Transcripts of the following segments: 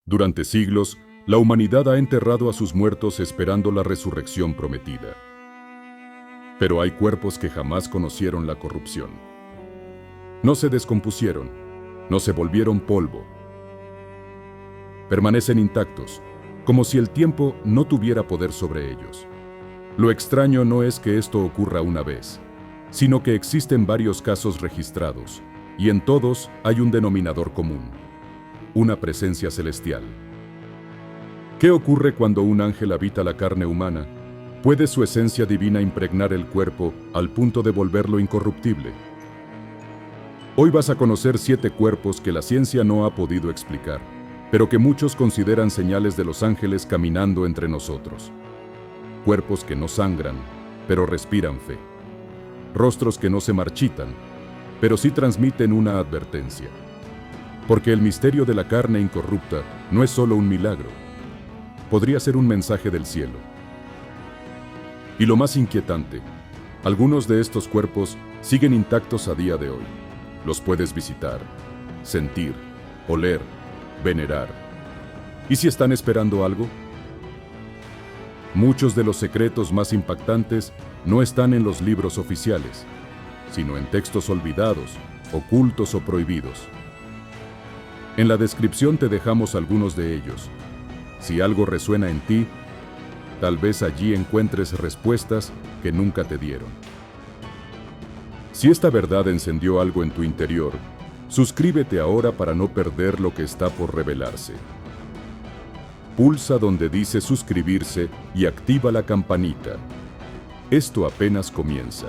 Durante siglos, la humanidad ha enterrado a sus muertos esperando la resurrección prometida. Pero hay cuerpos que jamás conocieron la corrupción. No se descompusieron, no se volvieron polvo. Permanecen intactos, como si el tiempo no tuviera poder sobre ellos. Lo extraño no es que esto ocurra una vez, sino que existen varios casos registrados, y en todos hay un denominador común: una presencia celestial. ¿Qué ocurre cuando un ángel habita la carne humana? ¿Puede su esencia divina impregnar el cuerpo al punto de volverlo incorruptible? Hoy vas a conocer 7 cuerpos que la ciencia no ha podido explicar, pero que muchos consideran señales de los ángeles caminando entre nosotros. Cuerpos que no sangran, pero respiran fe. Rostros que no se marchitan, pero sí transmiten una advertencia. Porque el misterio de la carne incorrupta no es solo un milagro. Podría ser un mensaje del cielo. Y lo más inquietante, algunos de estos cuerpos siguen intactos a día de hoy. Los puedes visitar, sentir, oler, venerar. ¿Y si están esperando algo? Muchos de los secretos más impactantes no están en los libros oficiales, sino en textos olvidados, ocultos o prohibidos. En la descripción te dejamos algunos de ellos. Si algo resuena en ti, tal vez allí encuentres respuestas que nunca te dieron. Si esta verdad encendió algo en tu interior, suscríbete ahora para no perder lo que está por revelarse. Pulsa donde dice suscribirse y activa la campanita. Esto apenas comienza.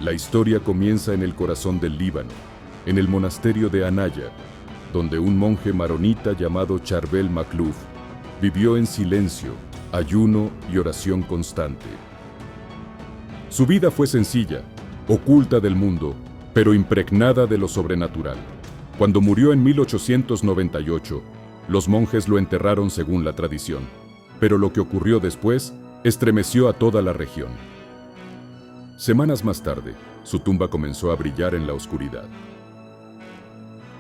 La historia comienza en el corazón del Líbano, en el monasterio de Anaya, donde un monje maronita llamado Charbel Makhlouf vivió en silencio, ayuno y oración constante. Su vida fue sencilla, oculta del mundo, pero impregnada de lo sobrenatural. Cuando murió en 1898, los monjes lo enterraron según la tradición, pero lo que ocurrió después estremeció a toda la región. Semanas más tarde, su tumba comenzó a brillar en la oscuridad.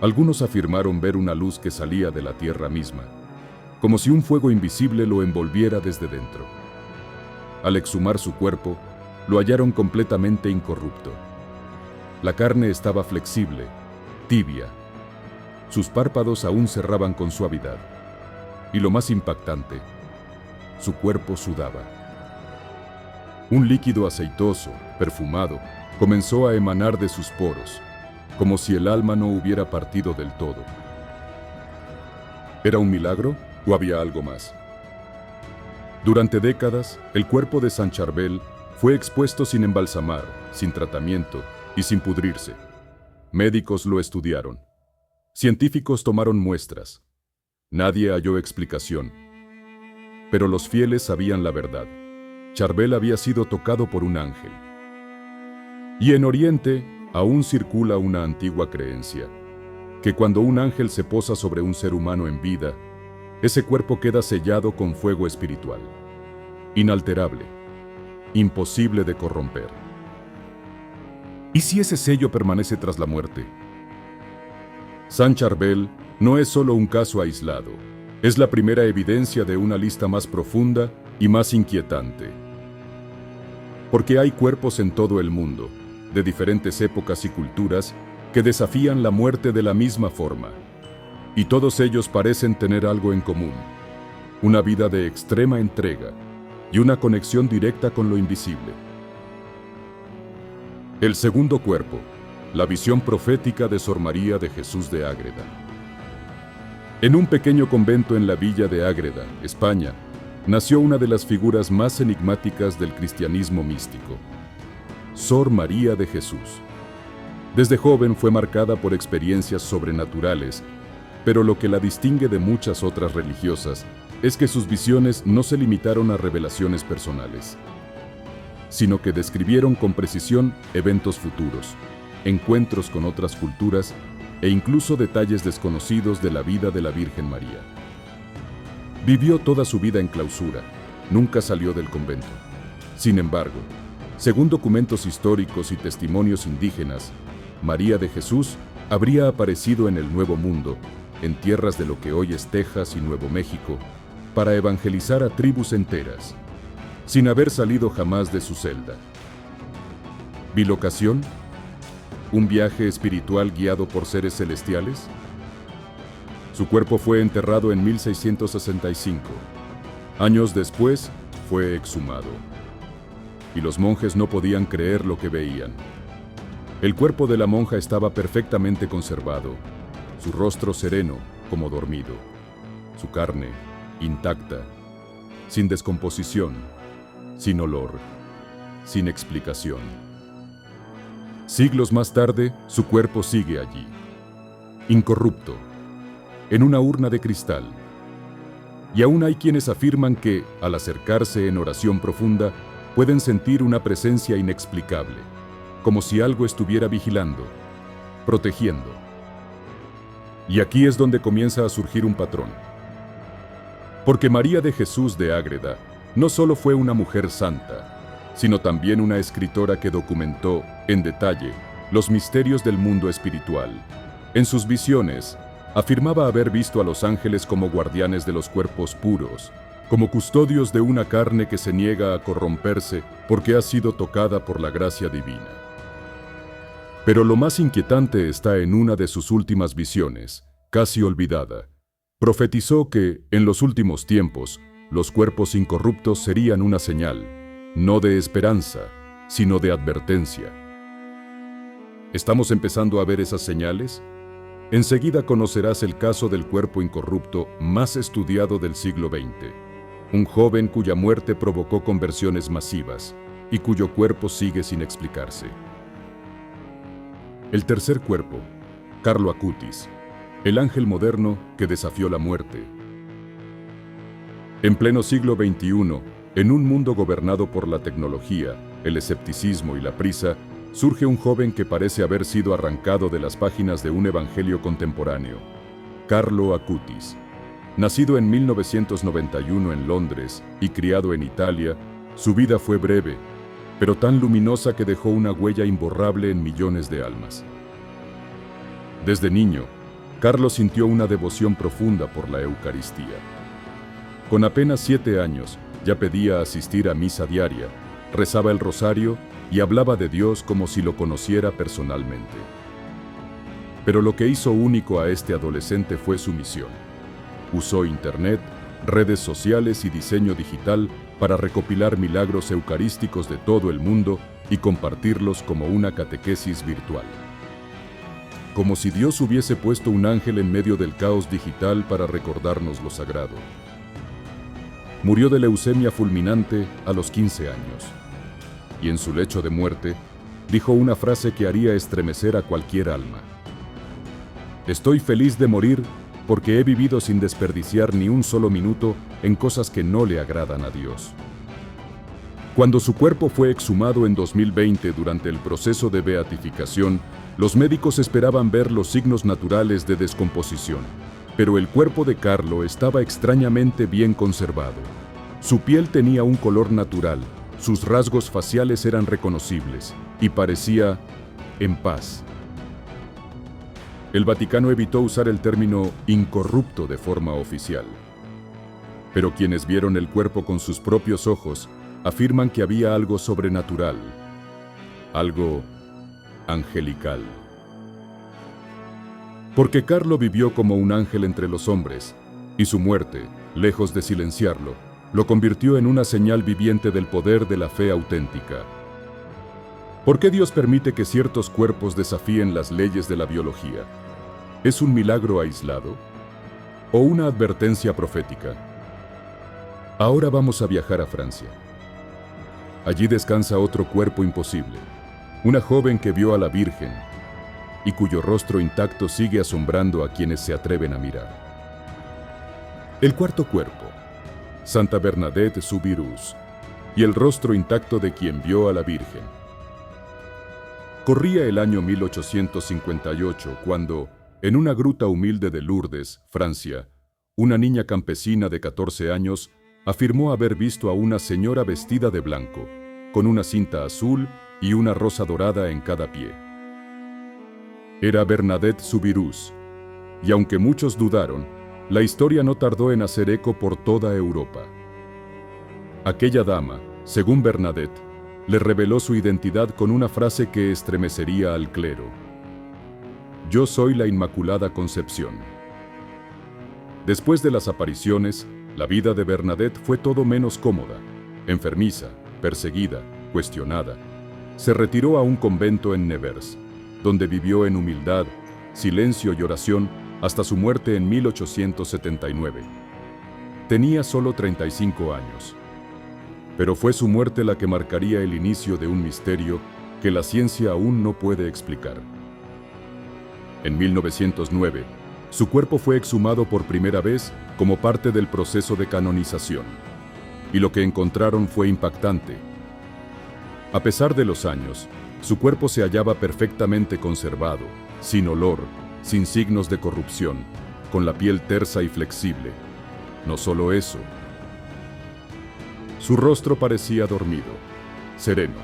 Algunos afirmaron ver una luz que salía de la tierra misma, como si un fuego invisible lo envolviera desde dentro. Al exhumar su cuerpo, lo hallaron completamente incorrupto. La carne estaba flexible, tibia. Sus párpados aún cerraban con suavidad. Y lo más impactante, su cuerpo sudaba. Un líquido aceitoso, perfumado, comenzó a emanar de sus poros, como si el alma no hubiera partido del todo. ¿Era un milagro o había algo más? Durante décadas, el cuerpo de San Charbel fue expuesto sin embalsamar, sin tratamiento y sin pudrirse. Médicos lo estudiaron. Científicos tomaron muestras. Nadie halló explicación. Pero los fieles sabían la verdad. Charbel había sido tocado por un ángel. Y en Oriente aún circula una antigua creencia, que cuando un ángel se posa sobre un ser humano en vida, ese cuerpo queda sellado con fuego espiritual, inalterable, imposible de corromper. ¿Y si ese sello permanece tras la muerte? San Charbel no es solo un caso aislado, es la primera evidencia de una lista más profunda y más inquietante. Porque hay cuerpos en todo el mundo, de diferentes épocas y culturas, que desafían la muerte de la misma forma. Y todos ellos parecen tener algo en común: una vida de extrema entrega y una conexión directa con lo invisible. El segundo cuerpo, la visión profética de Sor María de Jesús de Ágreda. En un pequeño convento en la villa de Ágreda, España, nació una de las figuras más enigmáticas del cristianismo místico: Sor María de Jesús. Desde joven fue marcada por experiencias sobrenaturales, pero lo que la distingue de muchas otras religiosas es que sus visiones no se limitaron a revelaciones personales, sino que describieron con precisión eventos futuros, encuentros con otras culturas e incluso detalles desconocidos de la vida de la Virgen María. Vivió toda su vida en clausura, nunca salió del convento. Sin embargo, según documentos históricos y testimonios indígenas, María de Jesús habría aparecido en el Nuevo Mundo en tierras de lo que hoy es Texas y Nuevo México, para evangelizar a tribus enteras, sin haber salido jamás de su celda. ¿Bilocación? ¿Un viaje espiritual guiado por seres celestiales? Su cuerpo fue enterrado en 1665. Años después, fue exhumado. Y los monjes no podían creer lo que veían. El cuerpo de la monja estaba perfectamente conservado, su rostro sereno, como dormido, su carne intacta, sin descomposición, sin olor, sin explicación. Siglos más tarde, su cuerpo sigue allí, incorrupto, en una urna de cristal. Y aún hay quienes afirman que, al acercarse en oración profunda, pueden sentir una presencia inexplicable, como si algo estuviera vigilando, protegiendo. Y aquí es donde comienza a surgir un patrón. Porque María de Jesús de Ágreda no solo fue una mujer santa, sino también una escritora que documentó, en detalle, los misterios del mundo espiritual. En sus visiones, afirmaba haber visto a los ángeles como guardianes de los cuerpos puros, como custodios de una carne que se niega a corromperse porque ha sido tocada por la gracia divina. Pero lo más inquietante está en una de sus últimas visiones, casi olvidada. Profetizó que, en los últimos tiempos, los cuerpos incorruptos serían una señal, no de esperanza, sino de advertencia. ¿Estamos empezando a ver esas señales? Enseguida conocerás el caso del cuerpo incorrupto más estudiado del siglo XX, un joven cuya muerte provocó conversiones masivas y cuyo cuerpo sigue sin explicarse. El tercer cuerpo, Carlo Acutis, el ángel moderno que desafió la muerte. En pleno siglo XXI, en un mundo gobernado por la tecnología, el escepticismo y la prisa, surge un joven que parece haber sido arrancado de las páginas de un evangelio contemporáneo, Carlo Acutis. Nacido en 1991 en Londres y criado en Italia, su vida fue breve, pero tan luminosa que dejó una huella imborrable en millones de almas. Desde niño, Carlos sintió una devoción profunda por la Eucaristía. Con apenas 7 años, ya pedía asistir a misa diaria, rezaba el rosario y hablaba de Dios como si lo conociera personalmente. Pero lo que hizo único a este adolescente fue su misión. Usó Internet, redes sociales y diseño digital para recopilar milagros eucarísticos de todo el mundo y compartirlos como una catequesis virtual. Como si Dios hubiese puesto un ángel en medio del caos digital para recordarnos lo sagrado. Murió de leucemia fulminante a los 15 años. Y en su lecho de muerte, dijo una frase que haría estremecer a cualquier alma. Estoy feliz de morir porque he vivido sin desperdiciar ni un solo minuto en cosas que no le agradan a Dios. Cuando su cuerpo fue exhumado en 2020 durante el proceso de beatificación, los médicos esperaban ver los signos naturales de descomposición, pero el cuerpo de Carlo estaba extrañamente bien conservado. Su piel tenía un color natural, sus rasgos faciales eran reconocibles y parecía en paz. El Vaticano evitó usar el término incorrupto de forma oficial. Pero quienes vieron el cuerpo con sus propios ojos afirman que había algo sobrenatural, algo angelical. Porque Carlo vivió como un ángel entre los hombres, y su muerte, lejos de silenciarlo, lo convirtió en una señal viviente del poder de la fe auténtica. ¿Por qué Dios permite que ciertos cuerpos desafíen las leyes de la biología? ¿Es un milagro aislado? ¿O una advertencia profética? Ahora vamos a viajar a Francia. Allí descansa otro cuerpo imposible, una joven que vio a la Virgen y cuyo rostro intacto sigue asombrando a quienes se atreven a mirar. El cuarto cuerpo, Santa Bernadette Soubirous, y el rostro intacto de quien vio a la Virgen. Corría el año 1858 cuando, en una gruta humilde de Lourdes, Francia, una niña campesina de 14 años afirmó haber visto a una señora vestida de blanco, con una cinta azul y una rosa dorada en cada pie. Era Bernadette Soubirous, y aunque muchos dudaron, la historia no tardó en hacer eco por toda Europa. Aquella dama, según Bernadette, le reveló su identidad con una frase que estremecería al clero: «Yo soy la Inmaculada Concepción». Después de las apariciones, la vida de Bernadette fue todo menos cómoda. Enfermiza, perseguida, cuestionada, se retiró a un convento en Nevers, donde vivió en humildad, silencio y oración hasta su muerte en 1879. Tenía solo 35 años. Pero fue su muerte la que marcaría el inicio de un misterio que la ciencia aún no puede explicar. En 1909, su cuerpo fue exhumado por primera vez como parte del proceso de canonización, y lo que encontraron fue impactante. A pesar de los años, su cuerpo se hallaba perfectamente conservado, sin olor, sin signos de corrupción, con la piel tersa y flexible. No solo eso, su rostro parecía dormido, sereno,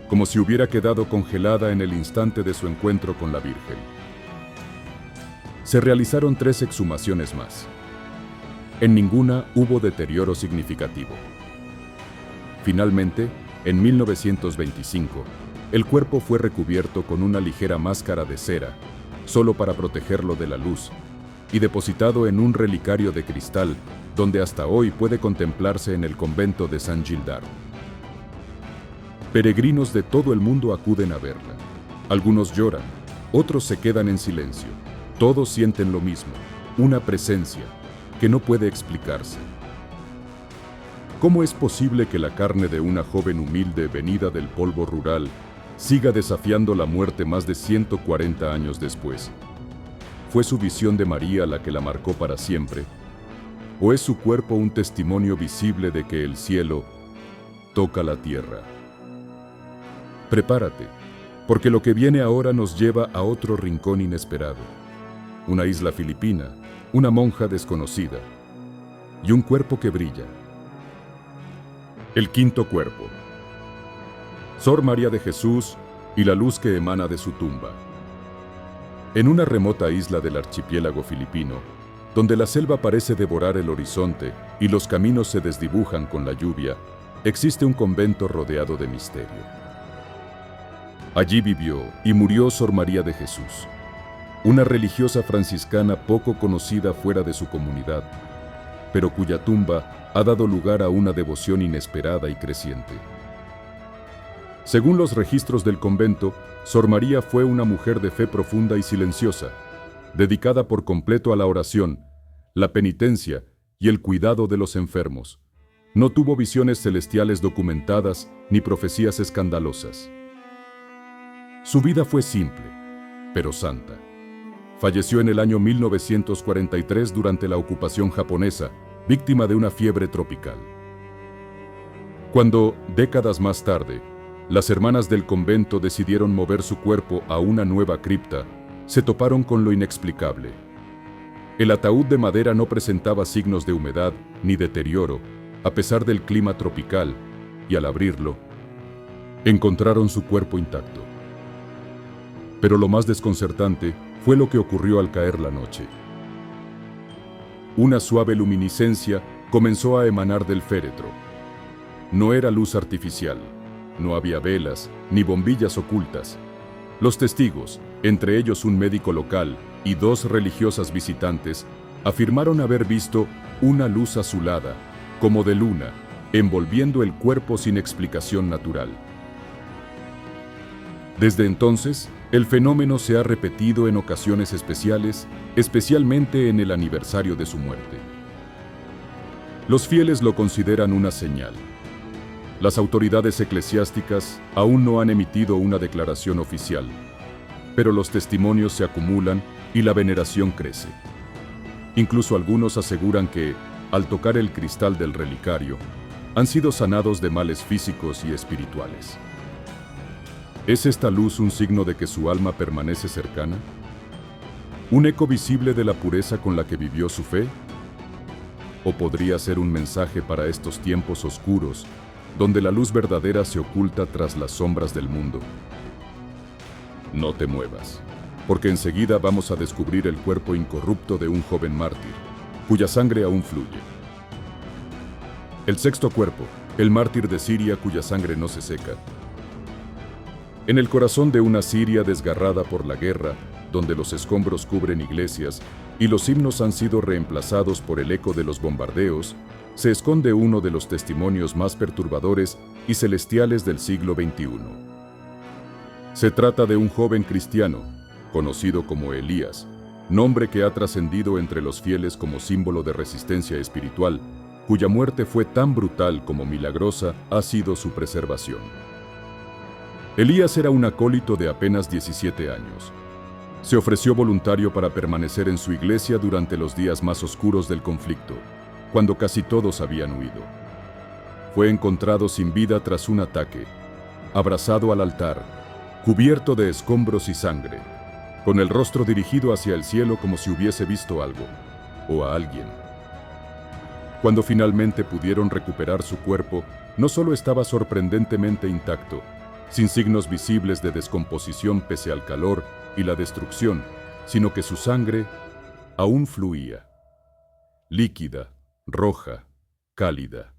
como si hubiera quedado congelada en el instante de su encuentro con la Virgen. Se realizaron 3 exhumaciones más. En ninguna hubo deterioro significativo. Finalmente, en 1925, el cuerpo fue recubierto con una ligera máscara de cera, solo para protegerlo de la luz, y depositado en un relicario de cristal, donde hasta hoy puede contemplarse en el convento de Saint-Gildard. Peregrinos de todo el mundo acuden a verla. Algunos lloran, otros se quedan en silencio. Todos sienten lo mismo, una presencia que no puede explicarse. ¿Cómo es posible que la carne de una joven humilde venida del polvo rural siga desafiando la muerte más de 140 años después? ¿Fue su visión de María la que la marcó para siempre? ¿O es su cuerpo un testimonio visible de que el cielo toca la tierra? Prepárate, porque lo que viene ahora nos lleva a otro rincón inesperado. Una isla filipina, una monja desconocida y un cuerpo que brilla. El quinto cuerpo. Sor María de Jesús y la luz que emana de su tumba. En una remota isla del archipiélago filipino, donde la selva parece devorar el horizonte y los caminos se desdibujan con la lluvia, existe un convento rodeado de misterio. Allí vivió y murió Sor María de Jesús, una religiosa franciscana poco conocida fuera de su comunidad, pero cuya tumba ha dado lugar a una devoción inesperada y creciente. Según los registros del convento, Sor María fue una mujer de fe profunda y silenciosa, dedicada por completo a la oración, la penitencia y el cuidado de los enfermos. No tuvo visiones celestiales documentadas ni profecías escandalosas. Su vida fue simple, pero santa. Falleció en el año 1943 durante la ocupación japonesa, víctima de una fiebre tropical. Cuando, décadas más tarde, las hermanas del convento decidieron mover su cuerpo a una nueva cripta, se toparon con lo inexplicable. El ataúd de madera no presentaba signos de humedad ni deterioro, a pesar del clima tropical, y al abrirlo, encontraron su cuerpo intacto. Pero lo más desconcertante fue lo que ocurrió al caer la noche. Una suave luminiscencia comenzó a emanar del féretro. No era luz artificial, no había velas ni bombillas ocultas. Los testigos, entre ellos un médico local y 2 religiosas visitantes, afirmaron haber visto una luz azulada, como de luna, envolviendo el cuerpo sin explicación natural. Desde entonces, el fenómeno se ha repetido en ocasiones especiales, especialmente en el aniversario de su muerte. Los fieles lo consideran una señal. Las autoridades eclesiásticas aún no han emitido una declaración oficial, pero los testimonios se acumulan y la veneración crece. Incluso algunos aseguran que, al tocar el cristal del relicario, han sido sanados de males físicos y espirituales. ¿Es esta luz un signo de que su alma permanece cercana? ¿Un eco visible de la pureza con la que vivió su fe? ¿O podría ser un mensaje para estos tiempos oscuros, donde la luz verdadera se oculta tras las sombras del mundo? No te muevas. porque enseguida vamos a descubrir el cuerpo incorrupto de un joven mártir, cuya sangre aún fluye. El sexto cuerpo, el mártir de Siria cuya sangre no se seca. En el corazón de una Siria desgarrada por la guerra, donde los escombros cubren iglesias y los himnos han sido reemplazados por el eco de los bombardeos, se esconde uno de los testimonios más perturbadores y celestiales del siglo XXI. Se trata de un joven cristiano, conocido como Elías, nombre que ha trascendido entre los fieles como símbolo de resistencia espiritual, cuya muerte fue tan brutal como milagrosa ha sido su preservación. Elías era un acólito de apenas 17 años. Se ofreció voluntario para permanecer en su iglesia durante los días más oscuros del conflicto, cuando casi todos habían huido. Fue encontrado sin vida tras un ataque, abrazado al altar, cubierto de escombros y sangre, con el rostro dirigido hacia el cielo como si hubiese visto algo, o a alguien. Cuando finalmente pudieron recuperar su cuerpo, no solo estaba sorprendentemente intacto, sin signos visibles de descomposición pese al calor y la destrucción, sino que su sangre aún fluía, líquida, roja, cálida.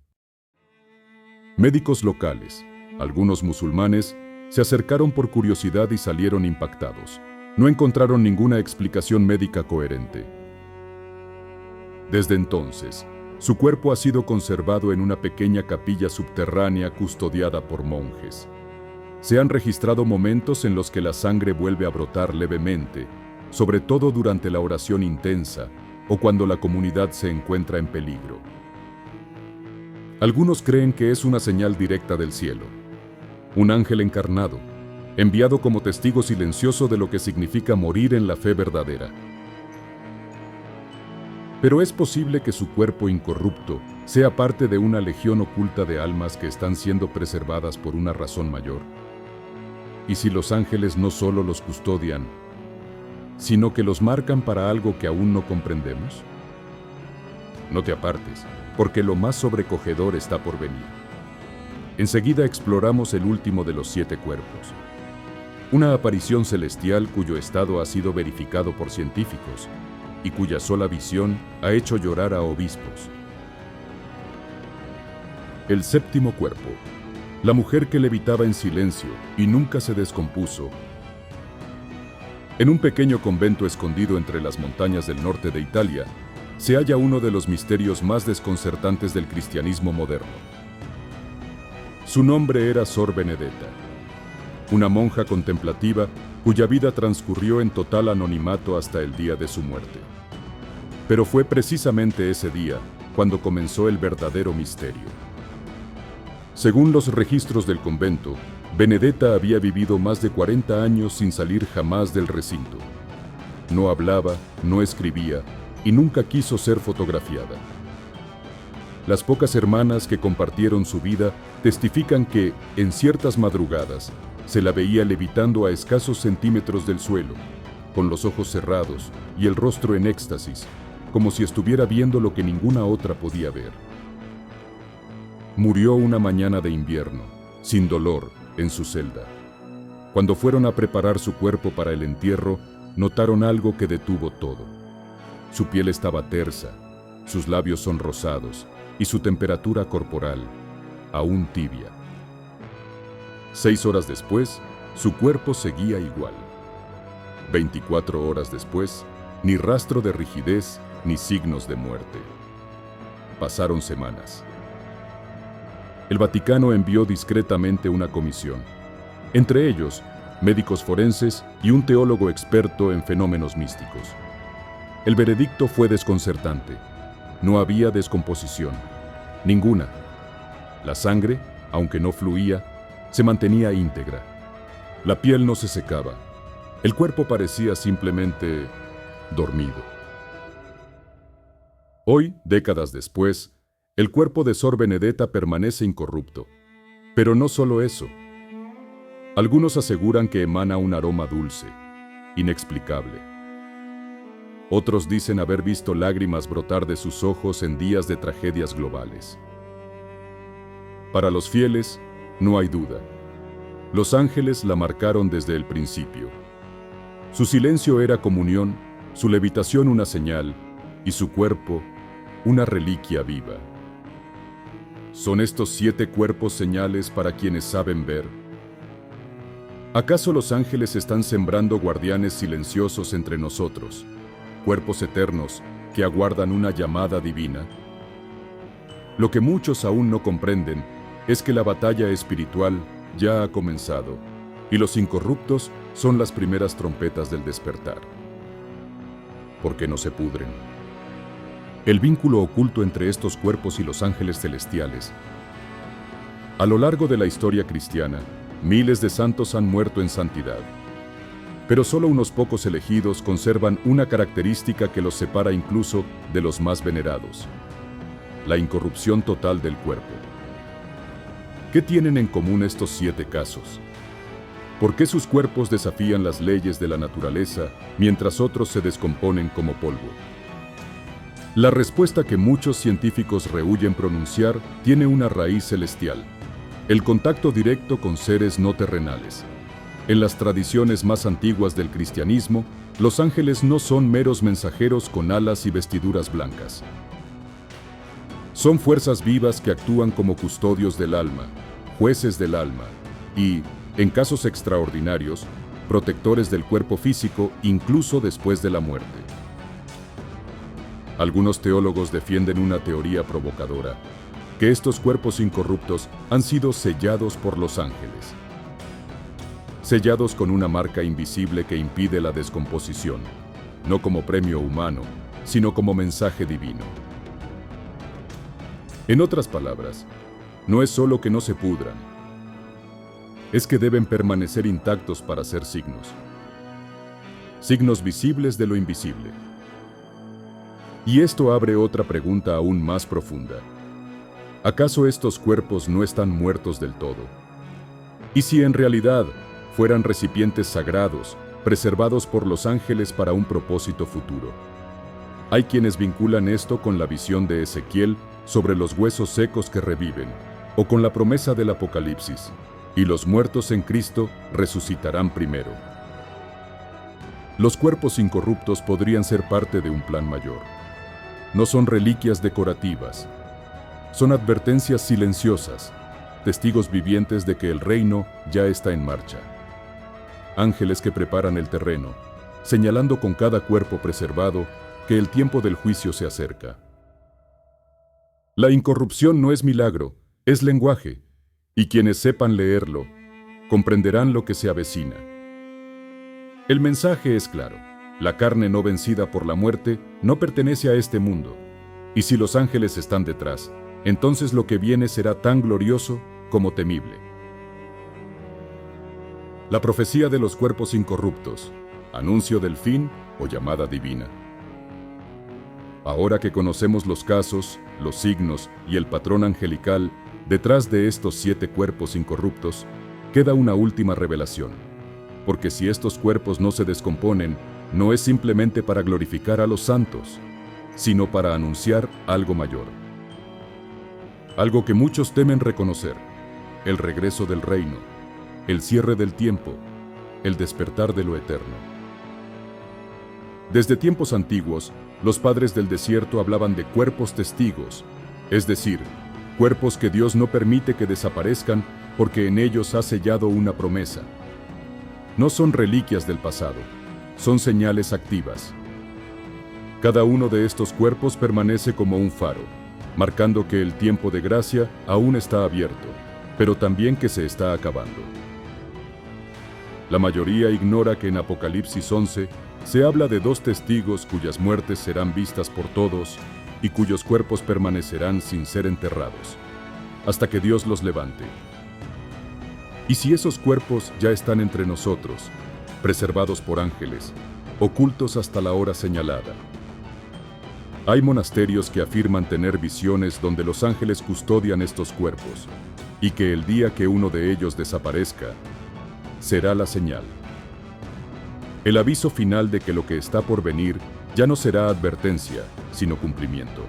Médicos locales, algunos musulmanes, se acercaron por curiosidad y salieron impactados. No encontraron ninguna explicación médica coherente. Desde entonces, su cuerpo ha sido conservado en una pequeña capilla subterránea custodiada por monjes. Se han registrado momentos en los que la sangre vuelve a brotar levemente, sobre todo durante la oración intensa o cuando la comunidad se encuentra en peligro. Algunos creen que es una señal directa del cielo, un ángel encarnado, enviado como testigo silencioso de lo que significa morir en la fe verdadera. Pero es posible que su cuerpo incorrupto sea parte de una legión oculta de almas que están siendo preservadas por una razón mayor. ¿Y si los ángeles no solo los custodian, sino que los marcan para algo que aún no comprendemos? No te apartes, porque lo más sobrecogedor está por venir. Enseguida exploramos el último de los 7 cuerpos. Una aparición celestial cuyo estado ha sido verificado por científicos y cuya sola visión ha hecho llorar a obispos. El séptimo cuerpo, la mujer que levitaba en silencio y nunca se descompuso. En un pequeño convento escondido entre las montañas del norte de Italia, se halla uno de los misterios más desconcertantes del cristianismo moderno. Su nombre era Sor Benedetta, una monja contemplativa cuya vida transcurrió en total anonimato hasta el día de su muerte. Pero fue precisamente ese día cuando comenzó el verdadero misterio. Según los registros del convento, Benedetta había vivido más de 40 años sin salir jamás del recinto. No hablaba, no escribía y nunca quiso ser fotografiada. Las pocas hermanas que compartieron su vida testifican que, en ciertas madrugadas, se la veía levitando a escasos centímetros del suelo, con los ojos cerrados y el rostro en éxtasis, como si estuviera viendo lo que ninguna otra podía ver. Murió una mañana de invierno, sin dolor, en su celda. Cuando fueron a preparar su cuerpo para el entierro, notaron algo que detuvo todo. Su piel estaba tersa, sus labios sonrosados y su temperatura corporal, aún tibia. 6 horas después, su cuerpo seguía igual. 24 horas después, ni rastro de rigidez ni signos de muerte. Pasaron semanas. El Vaticano envió discretamente una comisión, entre ellos médicos forenses y un teólogo experto en fenómenos místicos. El veredicto fue desconcertante. No había descomposición, ninguna. La sangre, aunque no fluía, se mantenía íntegra. La piel no se secaba. El cuerpo parecía simplemente dormido. Hoy, décadas después, el cuerpo de Sor Benedetta permanece incorrupto. Pero no solo eso. Algunos aseguran que emana un aroma dulce, inexplicable. Otros dicen haber visto lágrimas brotar de sus ojos en días de tragedias globales. Para los fieles, no hay duda. Los ángeles la marcaron desde el principio. Su silencio era comunión, su levitación una señal, y su cuerpo una reliquia viva. ¿Son estos 7 cuerpos señales para quienes saben ver? ¿Acaso los ángeles están sembrando guardianes silenciosos entre nosotros, cuerpos eternos que aguardan una llamada divina? Lo que muchos aún no comprenden es que la batalla espiritual ya ha comenzado, y los incorruptos son las primeras trompetas del despertar. ¿Por qué no se pudren? El vínculo oculto entre estos cuerpos y los ángeles celestiales. A lo largo de la historia cristiana, miles de santos han muerto en santidad. Pero solo unos pocos elegidos conservan una característica que los separa incluso de los más venerados: la incorrupción total del cuerpo. ¿Qué tienen en común estos 7 casos? ¿Por qué sus cuerpos desafían las leyes de la naturaleza mientras otros se descomponen como polvo? La respuesta que muchos científicos rehúyen pronunciar tiene una raíz celestial: el contacto directo con seres no terrenales. En las tradiciones más antiguas del cristianismo, los ángeles no son meros mensajeros con alas y vestiduras blancas. Son fuerzas vivas que actúan como custodios del alma, jueces del alma y, en casos extraordinarios, protectores del cuerpo físico incluso después de la muerte. Algunos teólogos defienden una teoría provocadora: que estos cuerpos incorruptos han sido sellados por los ángeles. Sellados con una marca invisible que impide la descomposición, no como premio humano, sino como mensaje divino. En otras palabras, no es solo que no se pudran, es que deben permanecer intactos para ser signos. Signos visibles de lo invisible. Y esto abre otra pregunta aún más profunda. ¿Acaso estos cuerpos no están muertos del todo? ¿Y si en realidad fueran recipientes sagrados, preservados por los ángeles para un propósito futuro? Hay quienes vinculan esto con la visión de Ezequiel sobre los huesos secos que reviven, o con la promesa del Apocalipsis: y los muertos en Cristo resucitarán primero. Los cuerpos incorruptos podrían ser parte de un plan mayor. No son reliquias decorativas, son advertencias silenciosas, testigos vivientes de que el reino ya está en marcha. Ángeles que preparan el terreno, señalando con cada cuerpo preservado que el tiempo del juicio se acerca. La incorrupción no es milagro, es lenguaje, y quienes sepan leerlo, comprenderán lo que se avecina. El mensaje es claro: la carne no vencida por la muerte no pertenece a este mundo, y si los ángeles están detrás, entonces lo que viene será tan glorioso como temible. La profecía de los cuerpos incorruptos, anuncio del fin o llamada divina. Ahora que conocemos los casos, los signos y el patrón angelical detrás de estos 7 cuerpos incorruptos, queda una última revelación. Porque si estos cuerpos no se descomponen, no es simplemente para glorificar a los santos, sino para anunciar algo mayor. Algo que muchos temen reconocer: el regreso del reino, el cierre del tiempo, el despertar de lo eterno. Desde tiempos antiguos, los padres del desierto hablaban de cuerpos testigos, es decir, cuerpos que Dios no permite que desaparezcan porque en ellos ha sellado una promesa. No son reliquias del pasado, son señales activas. Cada uno de estos cuerpos permanece como un faro, marcando que el tiempo de gracia aún está abierto, pero también que se está acabando. La mayoría ignora que en Apocalipsis 11 se habla de 2 testigos cuyas muertes serán vistas por todos y cuyos cuerpos permanecerán sin ser enterrados, hasta que Dios los levante. Y si esos cuerpos ya están entre nosotros, preservados por ángeles, ocultos hasta la hora señalada. Hay monasterios que afirman tener visiones donde los ángeles custodian estos cuerpos, y que el día que uno de ellos desaparezca, será la señal. El aviso final de que lo que está por venir ya no será advertencia, sino cumplimiento.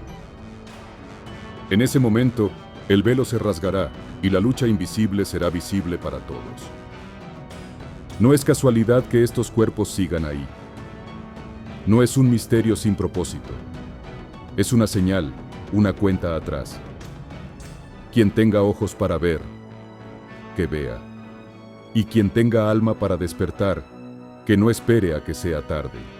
En ese momento, el velo se rasgará y la lucha invisible será visible para todos. No es casualidad que estos cuerpos sigan ahí. No es un misterio sin propósito. Es una señal, una cuenta atrás. Quien tenga ojos para ver, que vea. Y quien tenga alma para despertar, que no espere a que sea tarde.